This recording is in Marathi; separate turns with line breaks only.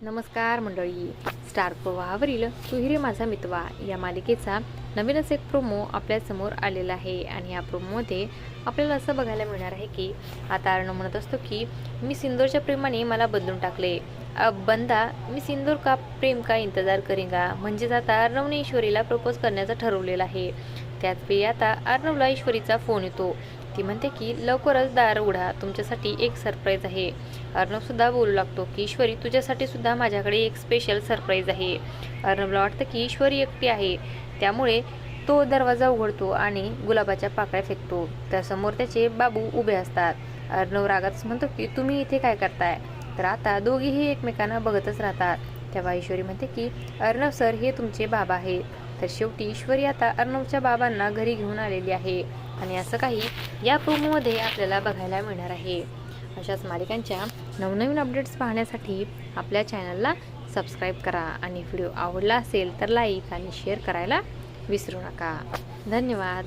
नमस्कार मंडळी. स्टार प्रवाहावरील तू हिरे माझा मितवा या मालिकेचा नवीनच एक प्रोमो आपल्यासमोर आलेला आहे आणि या प्रोमोमध्ये आपल्याला असं बघायला मिळणार आहे की आता अर्णव म्हणत असतो की मी सिंदूरच्या प्रेमाने मला बदलून टाकले. अब बंदा मी सिंदूर का प्रेम का इंतजार करेगा. म्हणजेच आता अर्णवने ईश्वरीला प्रपोज करण्याचं ठरवलेलं आहे. त्याच वेळी आता अर्णवला ईश्वरीचा फोन येतो. ती म्हणते की लवकरच दार उघडा, तुमच्यासाठी एक सरप्राईज आहे. अर्णवसुद्धा बोलू लागतो की ईश्वरी तुझ्यासाठी सुद्धा माझ्याकडे एक स्पेशल सरप्राईज आहे. अर्णवला वाटतं की ईश्वरी एकटी आहे, त्यामुळे तो दरवाजा उघडतो आणि गुलाबाच्या पाकळ्या फेकतो. त्यासमोर त्याचे बाबू उभे असतात. अर्णव रागात म्हणतो की तुम्ही इथे काय करताय. तर आता दोघीही एकमेकांना बघतच राहतात. तेव्हा ईश्वरी म्हणते की अर्णव सर, हे तुमचे बाबा आहेत. तर शेवटी ईश्वरी आता अर्णवच्या बाबांना घरी घेऊन आलेली आहे आणि असं काही या प्रोमोमध्ये आपल्याला बघायला मिळणार आहे. अशाच मालिकांच्या नवनवीन अपडेट्स पाहण्यासाठी आपल्या चॅनलला सबस्क्राईब करा आणि व्हिडिओ आवडला असेल तर लाईक आणि शेअर करायला विसरू नका. धन्यवाद.